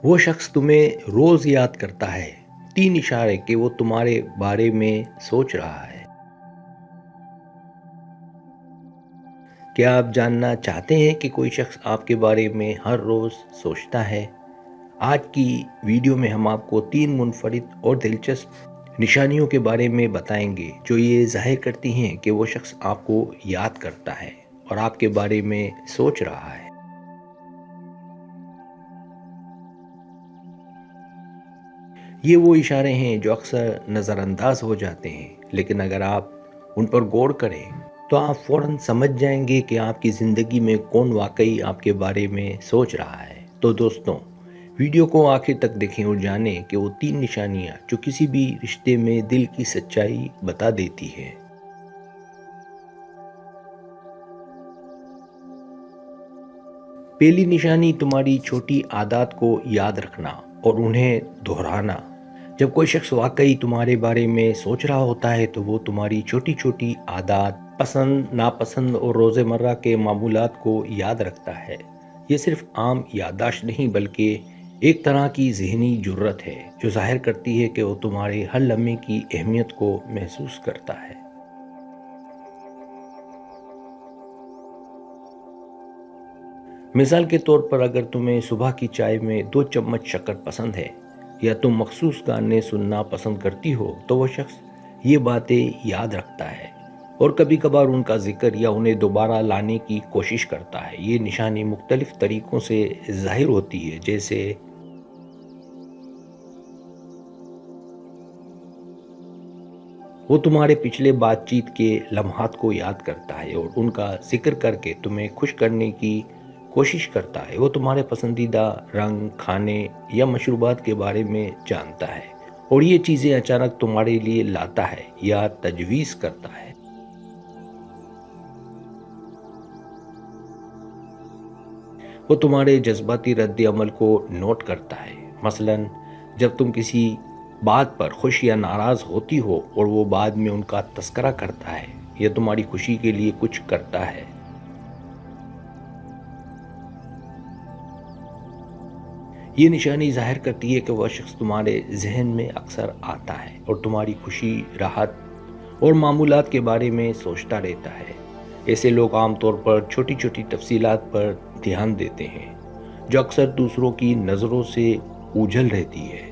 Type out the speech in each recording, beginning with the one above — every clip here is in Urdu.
وہ شخص تمہیں روز یاد کرتا ہے، 3 اشارے کہ وہ تمہارے بارے میں سوچ رہا ہے۔ کیا آپ جاننا چاہتے ہیں کہ کوئی شخص آپ کے بارے میں ہر روز سوچتا ہے؟ آج کی ویڈیو میں ہم آپ کو 3 منفرد اور دلچسپ نشانیوں کے بارے میں بتائیں گے جو یہ ظاہر کرتی ہیں کہ وہ شخص آپ کو یاد کرتا ہے اور آپ کے بارے میں سوچ رہا ہے۔ یہ وہ اشارے ہیں جو اکثر نظر انداز ہو جاتے ہیں، لیکن اگر آپ ان پر غور کریں تو آپ فوراً سمجھ جائیں گے کہ آپ کی زندگی میں کون واقعی آپ کے بارے میں سوچ رہا ہے۔ تو دوستوں، ویڈیو کو آخر تک دیکھیں اور جانیں کہ وہ 3 نشانیاں جو کسی بھی رشتے میں دل کی سچائی بتا دیتی ہیں۔ پہلی نشانی تمہاری چھوٹی عادات کو یاد رکھنا اور انہیں دہرانا۔ جب کوئی شخص واقعی تمہارے بارے میں سوچ رہا ہوتا ہے تو وہ تمہاری چھوٹی چھوٹی عادات، پسند ناپسند اور روزمرہ کے معمولات کو یاد رکھتا ہے۔ یہ صرف عام یادداشت نہیں بلکہ ایک طرح کی ذہنی جرات ہے جو ظاہر کرتی ہے کہ وہ تمہارے ہر لمحے کی اہمیت کو محسوس کرتا ہے۔ مثال کے طور پر اگر تمہیں صبح کی چائے میں 2 چمچ شکر پسند ہے یا تم مخصوص گانے سننا پسند کرتی ہو تو وہ شخص یہ باتیں یاد رکھتا ہے اور کبھی کبھار ان کا ذکر یا انہیں دوبارہ لانے کی کوشش کرتا ہے۔ یہ نشانی مختلف طریقوں سے ظاہر ہوتی ہے، جیسے وہ تمہارے پچھلے بات چیت کے لمحات کو یاد کرتا ہے اور ان کا ذکر کر کے تمہیں خوش کرنے کی کوشش کرتا ہے۔ وہ تمہارے پسندیدہ رنگ، کھانے یا مشروبات کے بارے میں جانتا ہے اور یہ چیزیں اچانک تمہارے لیے لاتا ہے یا تجویز کرتا ہے۔ وہ تمہارے جذباتی رد عمل کو نوٹ کرتا ہے، مثلاً جب تم کسی بات پر خوش یا ناراض ہوتی ہو اور وہ بعد میں ان کا تذکرہ کرتا ہے یا تمہاری خوشی کے لیے کچھ کرتا ہے۔ یہ نشانی ظاہر کرتی ہے کہ وہ شخص تمہارے ذہن میں اکثر آتا ہے اور تمہاری خوشی، راحت اور معمولات کے بارے میں سوچتا رہتا ہے۔ ایسے لوگ عام طور پر چھوٹی چھوٹی تفصیلات پر دھیان دیتے ہیں جو اکثر دوسروں کی نظروں سے اوجھل رہتی ہے۔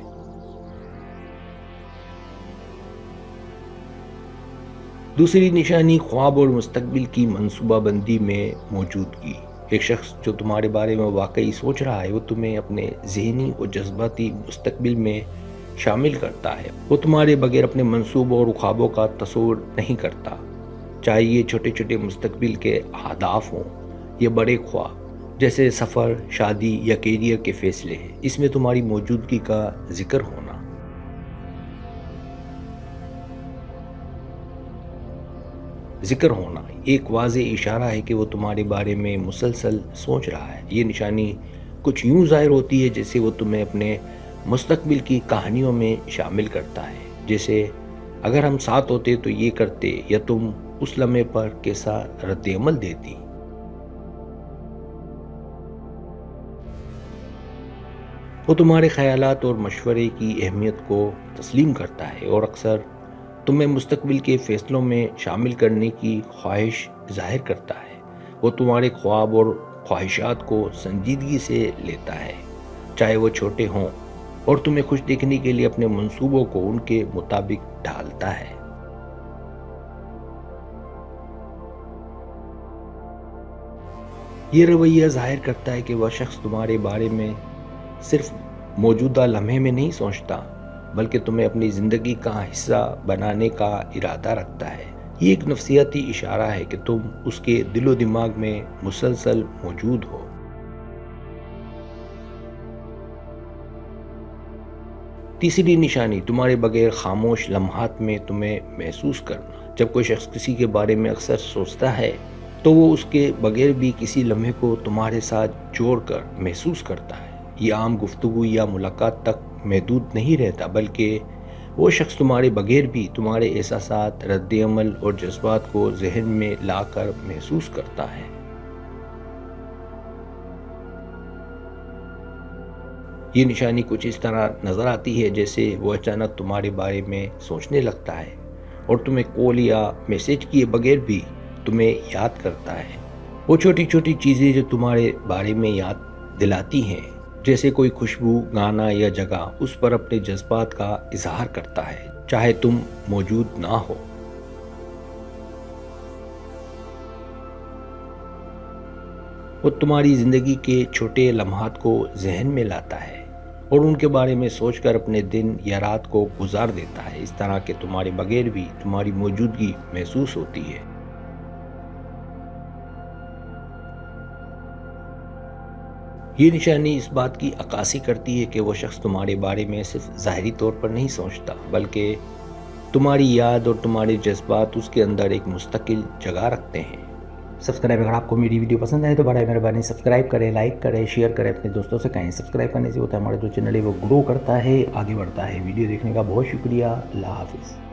دوسری نشانی خواب اور مستقبل کی منصوبہ بندی میں موجودگی۔ ایک شخص جو تمہارے بارے میں واقعی سوچ رہا ہے وہ تمہیں اپنے ذہنی اور جذباتی مستقبل میں شامل کرتا ہے۔ وہ تمہارے بغیر اپنے منصوبوں اور خوابوں کا تصور نہیں کرتا، چاہے یہ چھوٹے چھوٹے مستقبل کے اہداف ہوں یا بڑے خواب جیسے سفر، شادی یا کیریئر کے فیصلے ہیں۔ اس میں تمہاری موجودگی کا ذکر ہونا۔ ایک واضح اشارہ ہے کہ وہ تمہارے بارے میں مسلسل سوچ رہا ہے۔ یہ نشانی کچھ یوں ظاہر ہوتی ہے جیسے وہ تمہیں اپنے مستقبل کی کہانیوں میں شامل کرتا ہے، جیسے اگر ہم ساتھ ہوتے تو یہ کرتے یا تم اس لمحے پر کیسا رد عمل دیتی۔ وہ تمہارے خیالات اور مشورے کی اہمیت کو تسلیم کرتا ہے اور اکثر تمہیں مستقبل کے فیصلوں میں شامل کرنے کی خواہش ظاہر کرتا ہے۔ وہ تمہارے خواب اور خواہشات کو سنجیدگی سے لیتا ہے، چاہے وہ چھوٹے ہوں، اور تمہیں خوش دیکھنے کے لیے اپنے منصوبوں کو ان کے مطابق ڈھالتا ہے۔ یہ رویہ ظاہر کرتا ہے کہ وہ شخص تمہارے بارے میں صرف موجودہ لمحے میں نہیں سوچتا بلکہ تمہیں اپنی زندگی کا حصہ بنانے کا ارادہ رکھتا ہے۔ یہ ایک نفسیاتی اشارہ ہے کہ تم اس کے دل و دماغ میں مسلسل موجود ہو۔ تیسری نشانی تمہارے بغیر خاموش لمحات میں تمہیں محسوس کرنا۔ جب کوئی شخص کسی کے بارے میں اکثر سوچتا ہے تو وہ اس کے بغیر بھی کسی لمحے کو تمہارے ساتھ جوڑ کر محسوس کرتا ہے۔ یہ عام گفتگو یا ملاقات تک محدود نہیں رہتا بلکہ وہ شخص تمہارے بغیر بھی تمہارے احساسات، رد عمل اور جذبات کو ذہن میں لا کر محسوس کرتا ہے۔ یہ نشانی کچھ اس طرح نظر آتی ہے جیسے وہ اچانک تمہارے بارے میں سوچنے لگتا ہے اور تمہیں کال یا میسج کیے بغیر بھی تمہیں یاد کرتا ہے۔ وہ چھوٹی چھوٹی چیزیں جو تمہارے بارے میں یاد دلاتی ہیں، جیسے کوئی خوشبو، گانا یا جگہ، اس پر اپنے جذبات کا اظہار کرتا ہے، چاہے تم موجود نہ ہو۔ وہ تمہاری زندگی کے چھوٹے لمحات کو ذہن میں لاتا ہے اور ان کے بارے میں سوچ کر اپنے دن یا رات کو گزار دیتا ہے، اس طرح کہ تمہارے بغیر بھی تمہاری موجودگی محسوس ہوتی ہے۔ یہ نشانی اس بات کی عکاسی کرتی ہے کہ وہ شخص تمہارے بارے میں صرف ظاہری طور پر نہیں سوچتا، بلکہ تمہاری یاد اور تمہارے جذبات اس کے اندر ایک مستقل جگہ رکھتے ہیں۔ سبسکرائب، اگر آپ کو میری ویڈیو پسند آئے تو برائے مہربانی سبسکرائب کریں، لائک کریں، شیئر کریں، اپنے دوستوں سے کہیں۔ سبسکرائب کرنے سے ہوتا ہے ہمارا جو چینل ہے وہ گرو کرتا ہے، آگے بڑھتا ہے۔ ویڈیو دیکھنے کا بہت شکریہ۔ اللہ حافظ۔